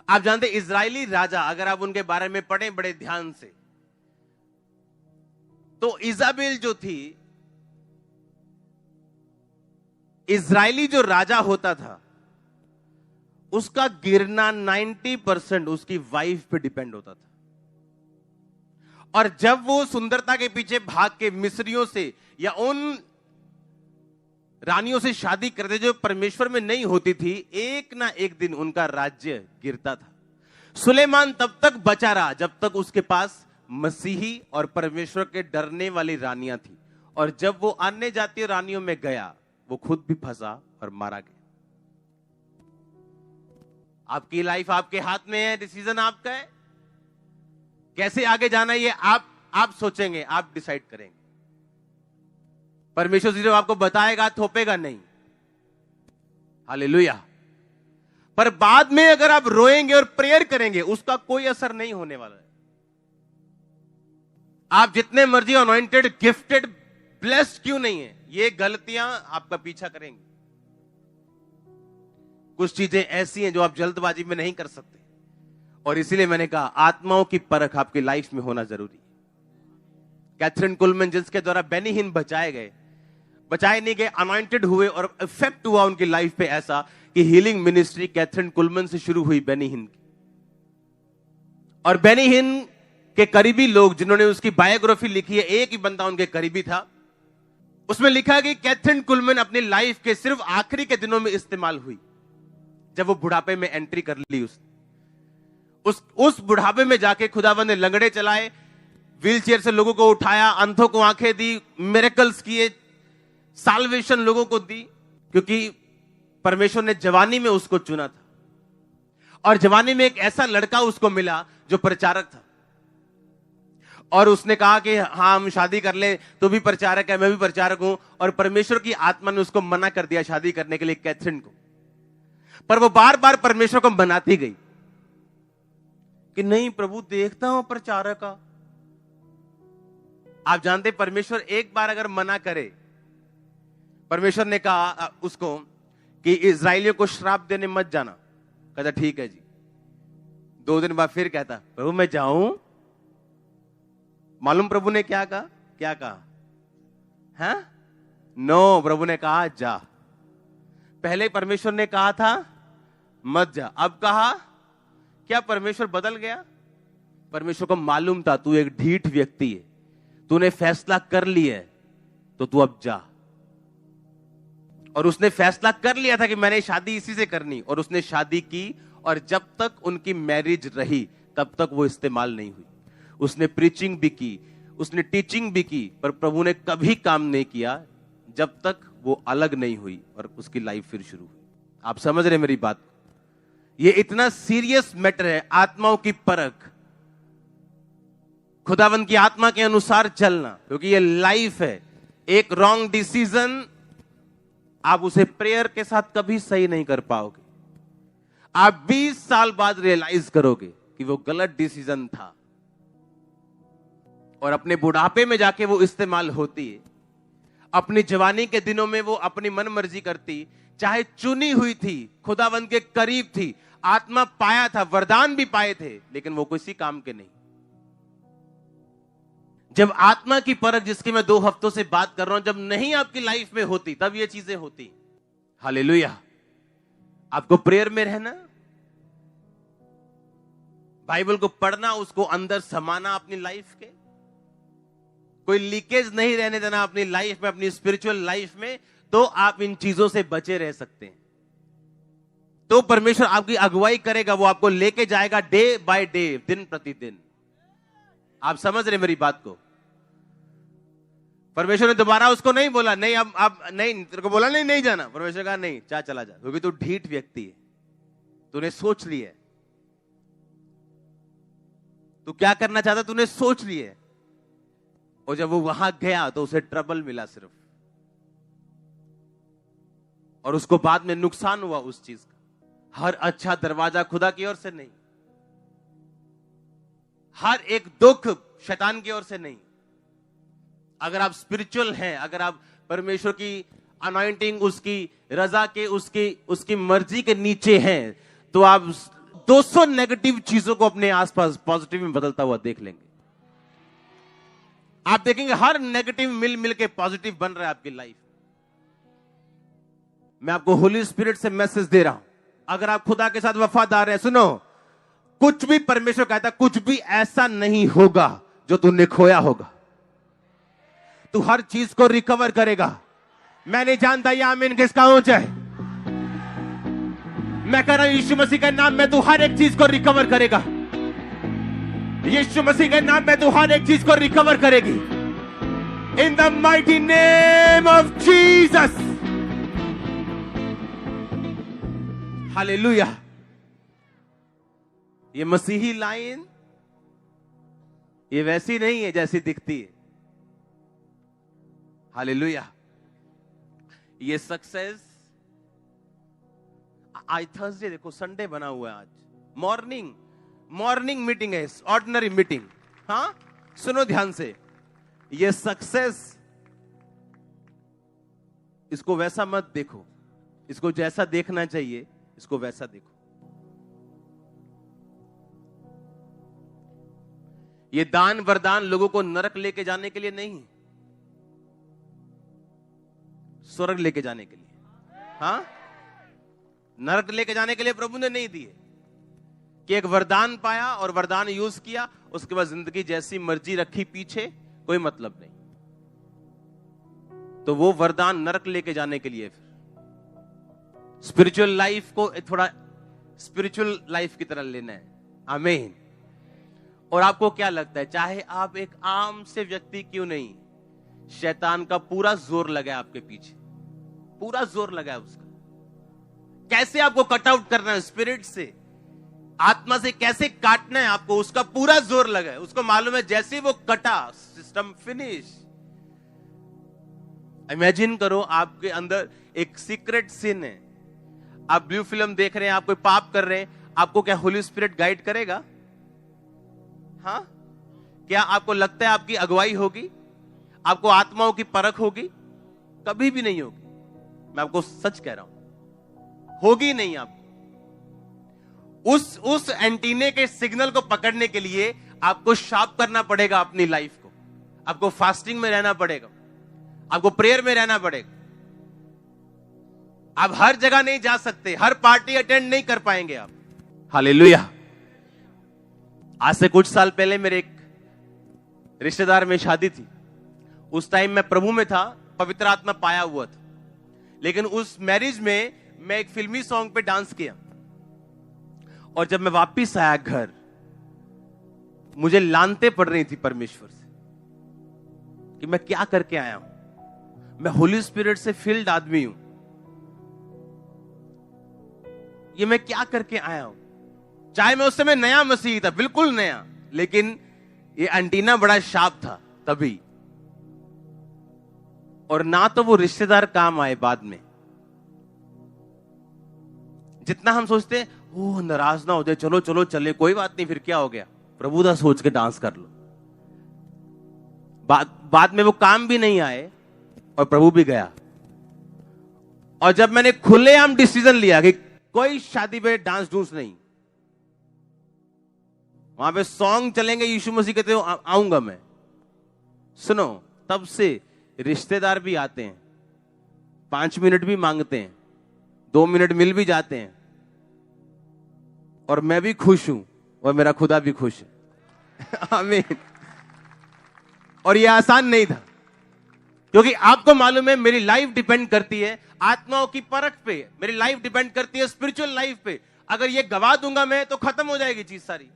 आप जानते इजरायली राजा, अगर आप उनके बारे में पढ़ें बड़े ध्यान से, तो इजाबेल जो थी, इजरायली जो राजा होता था, उसका गिरना 90% उसकी वाइफ पे डिपेंड होता था। और जब वो सुंदरता के पीछे भाग के मिस्रियों से या उन रानियों से शादी करते जो परमेश्वर में नहीं होती थी, एक ना एक दिन उनका राज्य गिरता था। सुलेमान तब तक बचा रहा जब तक उसके पास मसीही और परमेश्वर के डरने वाली रानियां थी। और जब वो अन्य जातीय रानियों में गया, वो खुद भी फंसा और मारा गया। आपकी लाइफ आपके हाथ में है, डिसीजन आपका है। कैसे आगे जाना है ये आप सोचेंगे, आप डिसाइड करेंगे। परमेश्वर सिर्फ आपको बताएगा, थोपेगा नहीं। हालेलुया। पर बाद में अगर आप रोएंगे और प्रेयर करेंगे, उसका कोई असर नहीं होने वाला है। आप जितने मर्जी अनॉइंटेड, गिफ्टेड, ब्लेस्ड क्यों नहीं है, ये गलतियां आपका पीछा करेंगी। कुछ चीजें ऐसी हैं जो आप जल्दबाजी में नहीं कर सकते, और इसीलिए मैंने कहा आत्माओं की परख आपकी लाइफ में होना जरूरी है। कैथरीन कुलमैन, जिसके द्वारा बेनी हिन बचाए नहीं गए, अनॉइंटेड हुए और इफेक्ट हुआ उनकी लाइफ पे ऐसा कि हीलिंग मिनिस्ट्री कैथरीन कुलमैन से शुरू हुई बेनी हिन की। और बेनी हिन के करीबी लोग जिन्होंने उसकी बायोग्राफी लिखी है, एक ही बंदा उनके करीबी था। उसमें लिखा कि कैथरीन कुलमैन अपनी लाइफ के सिर्फ आखिरी के दिनों में इस्तेमाल हुई, जब वो बुढ़ापे में एंट्री कर ली। उस बुढ़ापे में जाके खुदावंद ने लंगड़े चलाए, व्हीलचेयर से लोगों को उठाया, अंधों को आंखें दी, मिरेकल्स किए, साल्वेशन लोगों को दी, क्योंकि परमेश्वर ने जवानी में उसको चुना था। और जवानी में एक ऐसा लड़का उसको मिला जो प्रचारक था, और उसने कहा कि हाँ हम शादी कर ले, तो भी प्रचारक है, मैं भी प्रचारक हूं। और परमेश्वर की आत्मा ने उसको मना कर दिया शादी करने के लिए कैथरीन को। पर वो बार बार परमेश्वर को मनाती गई कि नहीं प्रभु, देखता हूं प्रचारक का। आप जानते परमेश्वर एक बार अगर मना करे, परमेश्वर ने कहा उसको कि इजरायलियों को श्राप देने मत जाना। कहता ठीक है जी। 2 दिन बाद फिर कहता प्रभु मैं जाऊं। मालूम प्रभु ने क्या कहा? हैं? नो, प्रभु ने कहा जा। पहले परमेश्वर ने कहा था मत जा, अब कहा। क्या परमेश्वर बदल गया? परमेश्वर को मालूम था तू एक ढीठ व्यक्ति है, तूने फैसला कर लिया है, तो तू अब जा। और उसने फैसला कर लिया था कि मैंने शादी इसी से करनी, और उसने शादी की। और जब तक उनकी मैरिज रही तब तक वो इस्तेमाल नहीं हुई। उसने प्रीचिंग भी की, उसने टीचिंग भी की, पर प्रभु ने कभी काम नहीं किया जब तक वो अलग नहीं हुई और उसकी लाइफ फिर शुरू हुई। आप समझ रहे मेरी बात? ये इतना सीरियस मैटर है, आत्माओं की परख, खुदावंद की आत्मा के अनुसार चलना, क्योंकि ये लाइफ है। एक रॉन्ग डिसीजन आप उसे प्रेयर के साथ कभी सही नहीं कर पाओगे। आप 20 साल बाद रियलाइज करोगे कि वो गलत डिसीजन था, और अपने बुढ़ापे में जाके वो इस्तेमाल होती है। अपनी जवानी के दिनों में वो अपनी मन मर्जी करती, चाहे चुनी हुई थी, खुदावंद के करीब थी, आत्मा पाया था, वरदान भी पाए थे, लेकिन वो किसी काम के नहीं। जब आत्मा की परख, जिसकी मैं 2 हफ्तों से बात कर रहा हूं, जब नहीं आपकी लाइफ में होती, तब ये चीजें होती। हालेलुया। आपको प्रेयर में रहना, बाइबल को पढ़ना, उसको अंदर समाना अपनी लाइफ के, कोई लीकेज नहीं रहने देना अपनी लाइफ में, अपनी स्पिरिचुअल लाइफ में, तो आप इन चीजों से बचे रह सकते हैं। तो परमेश्वर आपकी अगुवाई करेगा, वो आपको लेके जाएगा डे बाय डे, दिन प्रतिदिन। आप समझ रहे मेरी बात को? परमेश्वर ने दोबारा उसको नहीं बोला नहीं अब नहीं, तेरे को बोला नहीं जाना। परमेश्वर कहा नहीं, चला जा, क्योंकि तू ढीठ व्यक्ति है, तूने सोच लिया है, तू क्या करना चाहता तूने सोच लिया है। और जब वो वहां गया तो उसे ट्रबल मिला सिर्फ, और उसको बाद में नुकसान हुआ उस चीज का। हर अच्छा दरवाजा खुदा की ओर से नहीं, हर एक दुख शैतान की ओर से नहीं। अगर आप स्पिरिचुअल हैं, अगर आप परमेश्वर की अनॉइंटिंग, उसकी रजा के, उसकी मर्जी के नीचे हैं, तो आप 200 नेगेटिव चीजों को अपने आसपास पॉजिटिव में बदलता हुआ देख लेंगे। आप देखेंगे हर नेगेटिव मिल मिल के पॉजिटिव बन रहा है आपकी लाइफ। मैं आपको होली स्पिरिट से मैसेज दे रहा हूं, अगर आप खुदा के साथ वफादार हैं, सुनो, कुछ भी परमेश्वर कहता है, कुछ भी ऐसा नहीं होगा जो तूने खोया होगा। तू हर चीज को रिकवर करेगा। मैं नहीं जानता ये आमीन किसका ऊंचा है। मैं कह रहा हूं यीशु मसीह के नाम में तू हर एक चीज को रिकवर करेगा। यीशु मसीह के नाम में तू हर एक चीज को रिकवर करेगी। In the mighty name of Jesus, hallelujah. ये मसीही लाइन ये वैसी नहीं है जैसी दिखती है। हालेलुया। ये सक्सेस, आज थर्सडे देखो, संडे बना हुआ है, आज मॉर्निंग मीटिंग है, ऑर्डिनरी मीटिंग। हाँ सुनो ध्यान से, ये सक्सेस, इसको वैसा मत देखो, इसको जैसा देखना चाहिए इसको वैसा देखो। ये दान वरदान लोगों को नरक लेके जाने के लिए नहीं, स्वर्ग लेके जाने के लिए। हाँ, नरक लेके जाने के लिए प्रभु ने नहीं दिए कि एक वरदान पाया और वरदान यूज किया, उसके बाद जिंदगी जैसी मर्जी रखी पीछे, कोई मतलब नहीं। तो वो वरदान नरक लेके जाने के लिए। फिर स्पिरिचुअल लाइफ को थोड़ा स्पिरिचुअल लाइफ की तरह लेना है। आमीन। और आपको क्या लगता है, चाहे आप एक आम से व्यक्ति क्यों नहीं, शैतान का पूरा जोर लगा है आपके पीछे, पूरा जोर लगा है उसका। कैसे आपको कट आउट करना है स्पिरिट से, आत्मा से कैसे काटना है आपको, उसका पूरा जोर लगा है। उसको मालूम है जैसे वो कटा, सिस्टम फिनिश। इमेजिन करो आपके अंदर एक सीक्रेट सिन है, आप ब्लू फिल्म देख रहे हैं, आप कोई पाप कर रहे हैं, आपको क्या होली स्पिरिट गाइड करेगा? हाँ, क्या आपको लगता है आपकी अगुवाई होगी, आपको आत्माओं की परख होगी? कभी भी नहीं होगी। मैं आपको सच कह रहा हूं, होगी नहीं। आपको उस एंटीने के सिग्नल को पकड़ने के लिए आपको शार्प करना पड़ेगा अपनी लाइफ को। आपको फास्टिंग में रहना पड़ेगा, आपको प्रेयर में रहना पड़ेगा। आप हर जगह नहीं जा सकते, हर पार्टी अटेंड नहीं कर पाएंगे आप। हालेलुया। आज से कुछ साल पहले मेरे एक रिश्तेदार में शादी थी। उस टाइम मैं प्रभु में था, पवित्र आत्मा पाया हुआ था, लेकिन उस मैरिज में मैं एक फिल्मी सॉन्ग पे डांस किया। और जब मैं वापिस आया घर, मुझे लानते पड़ रही थी परमेश्वर से कि मैं क्या करके आया हूं। मैं होली स्पिरिट से फिल्ड आदमी हूं, ये मैं क्या करके आया हूं। चाहे मैं उस समय नया मसीही था, बिल्कुल नया, लेकिन ये एंटीना बड़ा शार्प था तभी। और ना तो वो रिश्तेदार काम आए बाद में। जितना हम सोचते हैं, ओह नाराज ना हो जाए, चलो चलो चले, कोई बात नहीं, फिर क्या हो गया, प्रभुदा सोच के डांस कर लो। बाद में वो काम भी नहीं आए और प्रभु भी गया। और जब मैंने खुलेआम डिसीजन लिया कि कोई शादी पे डांस डूंस नहीं, वहां पे सॉन्ग चलेंगे, यीशु मसीह कहते हो आऊंगा मैं। सुनो, तब से रिश्तेदार भी आते हैं, 5 मिनट भी मांगते हैं, 2 मिनट मिल भी जाते हैं, और मैं भी खुश हूं और मेरा खुदा भी खुश है। आमीन। और ये आसान नहीं था, क्योंकि आपको मालूम है मेरी लाइफ डिपेंड करती है आत्माओं की परख पे, मेरी लाइफ डिपेंड करती है स्पिरिचुअल लाइफ पे। अगर ये गवा दूंगा मैं तो खत्म हो जाएगी चीज सारी।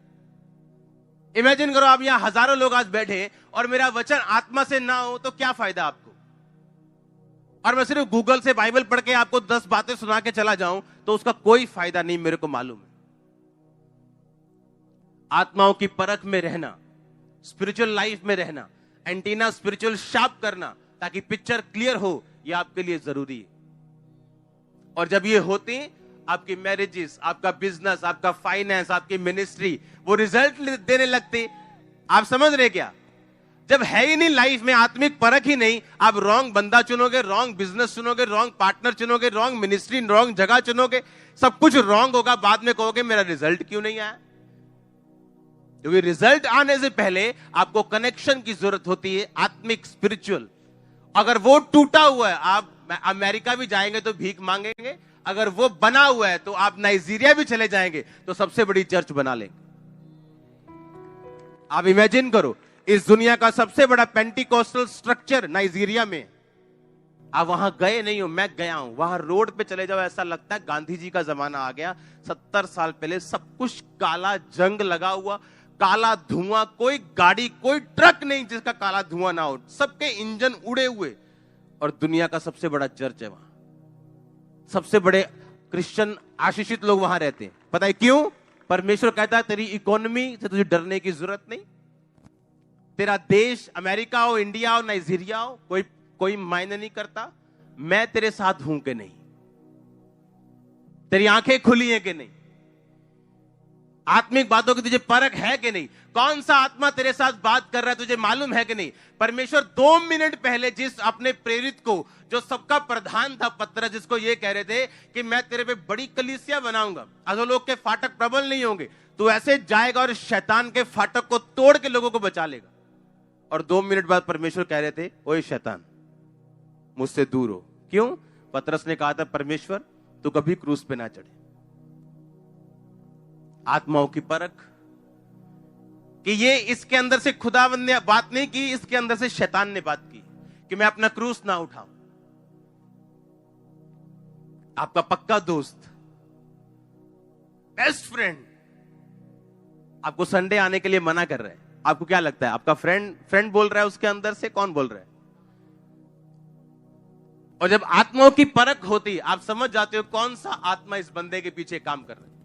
इमेजिन करो आप यहां हजारों लोग आज बैठे और मेरा वचन आत्मा से ना हो तो क्या फायदा आपको। और मैं सिर्फ गूगल से बाइबल पढ़ के आपको 10 बातें सुना के चला जाऊं तो उसका कोई फायदा नहीं, मेरे को मालूम है। आत्माओं की परख में रहना, स्पिरिचुअल लाइफ में रहना, एंटीना स्पिरिचुअल शार्प करना ताकि पिक्चर क्लियर हो, यह आपके लिए जरूरी है। और जब ये होती, आपकी मैरिजेस, आपका बिजनेस, आपका फाइनेंस, आपकी मिनिस्ट्री वो रिजल्ट देने लगती। आप समझ रहे क्या? जब है ही नहीं लाइफ में आत्मिक परख ही नहीं, आप रॉन्ग बंदा चुनोगे, रॉन्ग बिजनेस चुनोगे, रॉन्ग पार्टनर चुनोगे, रॉन्ग मिनिस्ट्री, रॉन्ग जगह चुनोगे, सब कुछ रॉन्ग होगा, बाद में कहोगे मेरा रिजल्ट क्यों नहीं आया। क्योंकि रिजल्ट आने से पहले आपको कनेक्शन की जरूरत होती है, आत्मिक, स्पिरिचुअल। अगर वो टूटा हुआ है, आप अमेरिका भी जाएंगे तो भीख मांगेंगे, अगर वो बना हुआ है तो आप नाइजीरिया भी चले जाएंगे तो सबसे बड़ी चर्च बना लेंगे। आप इमेजिन करो, इस दुनिया का सबसे बड़ा पेंटिकोस्टल स्ट्रक्चर नाइजीरिया में। आप वहां गए नहीं हो, मैं गया हूं। वहां रोड पे चले जाओ, ऐसा लगता है गांधी जी का जमाना आ गया। 70 साल पहले सब कुछ काला, जंग लगा हुआ, काला धुआं, कोई गाड़ी, कोई ट्रक नहीं जिसका काला धुआं ना हो, सबके इंजन उड़े हुए। और दुनिया का सबसे बड़ा चर्च है वहां, सबसे बड़े क्रिश्चियन आशीषित लोग वहां रहते हैं। पता है क्यों? परमेश्वर कहता है तेरी इकोनॉमी से तुझे डरने की जरूरत नहीं। तेरा देश अमेरिका हो, इंडिया हो, नाइजीरिया हो, कोई मायने नहीं करता। मैं तेरे साथ हूं कि नहीं, तेरी आंखें खुली हैं कि नहीं, आत्मिक बातों की तुझे परख है कि नहीं, कौन सा आत्मा तेरे साथ बात कर रहा है तुझे मालूम है कि नहीं। परमेश्वर 2 मिनट पहले जिस अपने प्रेरित को, जो सबका प्रधान था पतरस, जिसको ये कह रहे थे कि मैं तेरे पे बड़ी कलीसिया बनाऊंगा, अधोलोक के फाटक प्रबल नहीं होंगे, तो ऐसे जाएगा और शैतान के फाटक को तोड़ के लोगों को बचा लेगा। और 2 मिनट बाद परमेश्वर कह रहे थे ओए शैतान मुझसे दूर हो। क्यों? पतरस ने कहा था परमेश्वर तू कभी क्रूस पे ना चढ़े। आत्माओं की परख कि ये इसके अंदर से खुदावंद ने बात नहीं की, इसके अंदर से शैतान ने बात की कि मैं अपना क्रूस ना उठाऊं। आपका पक्का दोस्त, बेस्ट फ्रेंड आपको संडे आने के लिए मना कर रहा है। आपको क्या लगता है आपका फ्रेंड बोल रहा है, उसके अंदर से कौन बोल रहा है? और जब आत्माओं की परख होती है, आप समझ जाते हो कौन सा आत्मा इस बंदे के पीछे काम कर रहा है।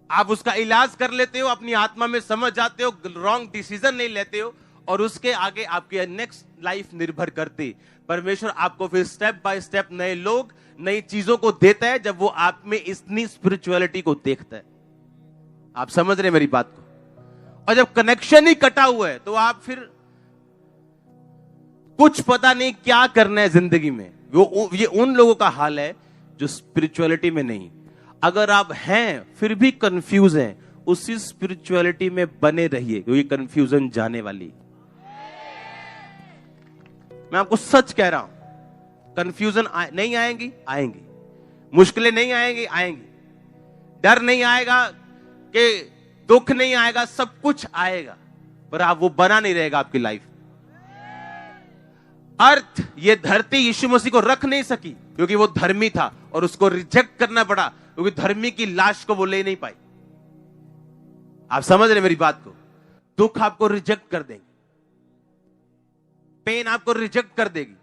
आप उसका इलाज कर लेते हो, अपनी आत्मा में समझ जाते हो, रॉन्ग डिसीजन नहीं लेते हो, और उसके आगे आपकी नेक्स्ट लाइफ निर्भर करती। परमेश्वर आपको फिर स्टेप बाय स्टेप नए लोग, नई चीजों को देता है जब वो आप में इतनी स्पिरिचुअलिटी को देखता है। आप समझ रहे मेरी बात को? और जब कनेक्शन ही कटा हुआ है तो आप फिर कुछ पता नहीं क्या करना है जिंदगी में। ये उन लोगों का हाल है जो स्पिरिचुअलिटी में नहीं। अगर आप हैं फिर भी कंफ्यूज हैं, उसी स्पिरिचुअलिटी में बने रहिए, क्योंकि कंफ्यूजन जाने वाली। मैं आपको सच कह रहा हूं, कंफ्यूजन नहीं आएंगी, आएंगी, मुश्किलें नहीं आएंगी, आएंगी, डर नहीं आएगा कि दुख नहीं आएगा, सब कुछ आएगा, पर आप वो बना नहीं रहेगा आपकी लाइफ। अर्थ ये धरती यीशु मसीह को रख नहीं सकी क्योंकि वो धर्मी था और उसको रिजेक्ट करना पड़ा, क्योंकि धर्मी की लाश को वो ले नहीं पाई। आप समझ रहे मेरी बात को? दुख आपको रिजेक्ट कर देंगे, पेन आपको रिजेक्ट कर देगी,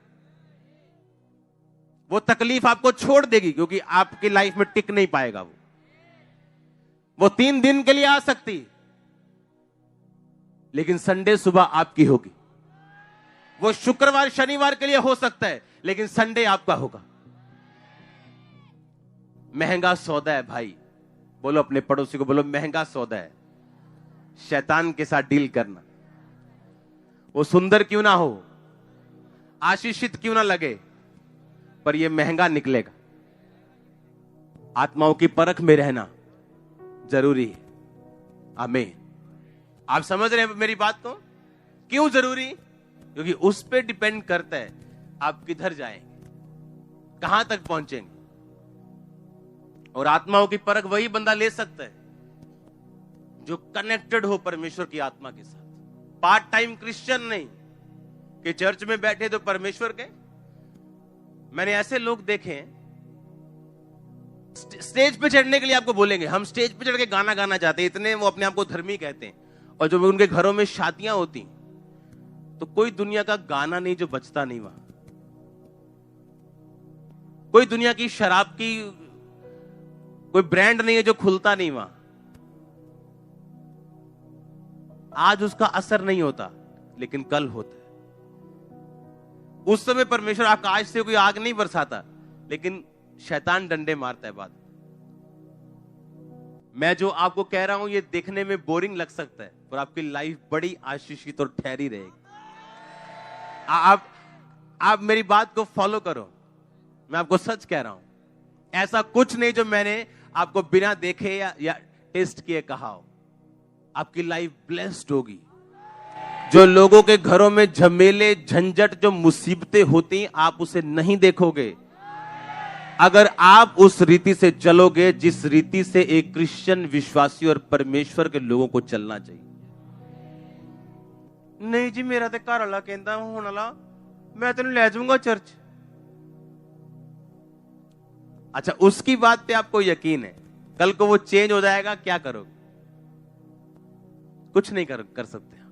वो तकलीफ आपको छोड़ देगी, क्योंकि आपकी लाइफ में टिक नहीं पाएगा। वो 3 दिन के लिए आ सकती, लेकिन संडे सुबह आपकी होगी। वो शुक्रवार शनिवार के लिए हो सकता है, लेकिन संडे आपका होगा। महंगा सौदा है भाई। बोलो अपने पड़ोसी को, बोलो महंगा सौदा है शैतान के साथ डील करना। वो सुंदर क्यों ना हो, आशीषित क्यों ना लगे, पर ये महंगा निकलेगा। आत्माओं की परख में रहना जरूरी है। आमीन। आप समझ रहे हैं मेरी बात को? क्यों जरूरी? क्योंकि उस पर डिपेंड करता है आप किधर जाएंगे, कहां तक पहुंचेंगे। और आत्माओं की परख वही बंदा ले सकता है जो कनेक्टेड हो परमेश्वर की आत्मा के साथ। पार्ट टाइम क्रिश्चियन नहीं कि चर्च में बैठे तो परमेश्वर के। मैंने ऐसे लोग देखे हैं, स्टेज पे चढ़ने के लिए आपको बोलेंगे हम स्टेज पे चढ़ के गाना गाना चाहते हैं, इतने वो अपने आप को धर्मी कहते हैं। और जब उनके घरों में शादियां होती तो कोई दुनिया का गाना नहीं जो बजता नहीं वहां, कोई दुनिया की शराब की कोई ब्रांड नहीं है जो खुलता नहीं वहां। आज उसका असर नहीं होता, लेकिन कल होता है। उस समय परमेश्वर आकाश से कोई आग नहीं बरसाता, लेकिन शैतान डंडे मारता है। बात मैं जो आपको कह रहा हूं ये देखने में बोरिंग लग सकता है, पर आपकी लाइफ बड़ी आशीषित और ठहरी रहेगी। आप मेरी बात को फॉलो करो। मैं आपको सच कह रहा हूं, ऐसा कुछ नहीं जो मैंने आपको बिना देखे या टेस्ट किए कहा हो। आपकी लाइफ ब्लेस्ड होगी। जो लोगों के घरों में झमेले, झंझट, जो मुसीबतें होती, आप उसे नहीं देखोगे अगर आप उस रीति से चलोगे जिस रीति से एक क्रिश्चियन विश्वासी और परमेश्वर के लोगों को चलना चाहिए। नहीं जी, मेरा तो घर वाला कहता होने वाला, मैं तेन ले जाऊंगा चर्च। अच्छा, उसकी बात पे आपको यकीन है कल को वो चेंज हो जाएगा, क्या करोगे? कुछ नहीं कर सकते।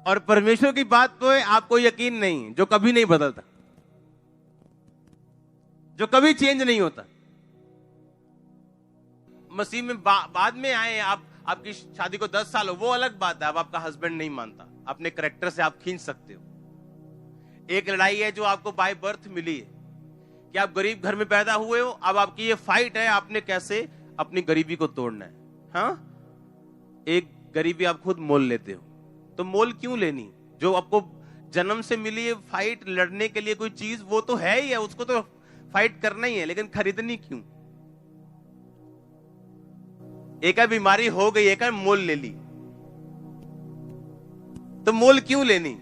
और परमेश्वर की बात पे आपको यकीन नहीं, जो कभी नहीं बदलता, जो कभी चेंज नहीं होता। मसीह में बाद में आए आप, आपकी शादी को 10 साल हो, वो अलग बात है। अब आपका हस्बैंड नहीं मानता, अपने कैरेक्टर से आप खींच सकते हो। एक लड़ाई है जो आपको बाय बर्थ मिली है कि आप गरीब घर में पैदा हुए हो। अब आपकी ये फाइट है, आपने कैसे अपनी गरीबी को तोड़ना है। हाँ, एक गरीबी आप खुद मोल लेते हो, तो मोल क्यों लेनी? जो आपको जन्म से मिली है फाइट लड़ने के लिए कोई चीज, वो तो है ही है, उसको तो फाइट करना ही है, लेकिन खरीदनी क्यों? एक बीमारी हो गई, एक मोल ले ली, तो मोल क्यों लेनी?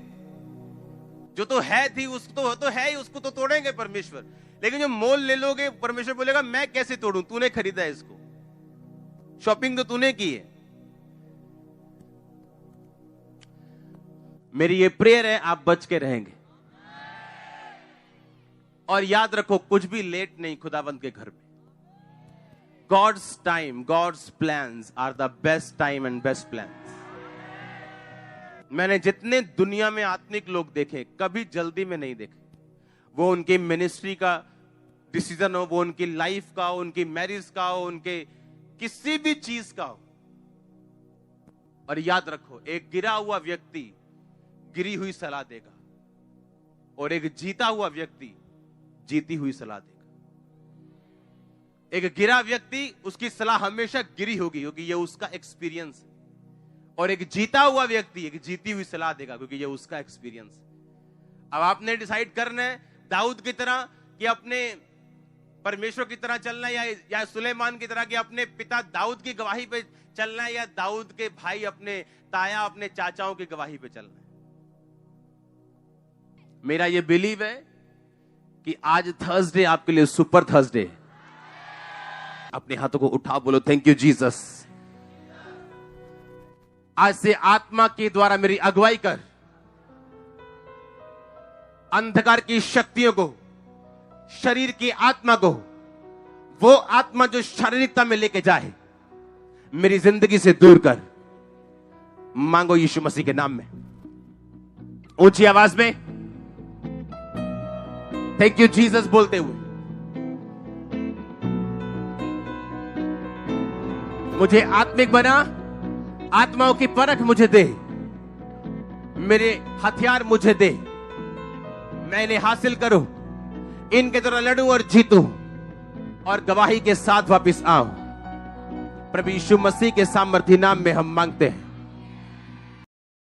जो तो है थी उसको तो है ही, उसको तो तोड़ेंगे परमेश्वर। लेकिन जो मोल ले लोगे, परमेश्वर बोलेगा मैं कैसे तोड़ूं? तूने खरीदा है इसको, शॉपिंग तो तूने की है। मेरी ये प्रेयर है, आप बच के रहेंगे। और याद रखो, कुछ भी लेट नहीं खुदावंत के घर में। God's time, God's plans are the best time and best plans. मैंने जितने दुनिया में आत्मिक लोग देखे, कभी जल्दी में नहीं देखे। वो उनकी मिनिस्ट्री का डिसीजन हो, वो उनकी लाइफ का हो, उनकी मैरिज का हो, उनके किसी भी चीज का हो। और याद रखो, एक गिरा हुआ व्यक्ति गिरी हुई सलाह देगा, और एक जीता हुआ व्यक्ति जीती हुई सलाह देगा। एक गिरा व्यक्ति, उसकी सलाह हमेशा गिरी होगी, क्योंकि ये उसका एक्सपीरियंस है। और एक जीता हुआ व्यक्ति एक जीती हुई सलाह देगा, क्योंकि ये उसका एक्सपीरियंस है। अब आपने डिसाइड करना है, दाऊद की तरह कि अपने परमेश्वर की तरह चलना है, या सुलेमान की तरह कि अपने पिता दाऊद की गवाही पे चलना है, या दाऊद के भाई अपने ताया, अपने चाचाओं की गवाही पे चलना है। मेरा ये बिलीव है कि आज थर्सडे आपके लिए सुपर थर्सडे है। अपने हाथों को उठा, बोलो थैंक यू जीसस। आज से आत्मा के द्वारा मेरी अगुवाई कर, अंधकार की शक्तियों को, शरीर की आत्मा को, वो आत्मा जो शारीरिकता में लेके जाए, मेरी जिंदगी से दूर कर। मांगो यीशु मसीह के नाम में, ऊंची आवाज में थैंक यू जीसस बोलते हुए। मुझे आत्मिक बना, आत्माओं की परख मुझे दे, मेरे हथियार मुझे दे, मैं इन्हें हासिल करूं, इनके द्वारा लड़ूं और जीतूं, और गवाही के साथ वापस आऊं। प्रभु यीशु मसीह के सामर्थी नाम में हम मांगते हैं,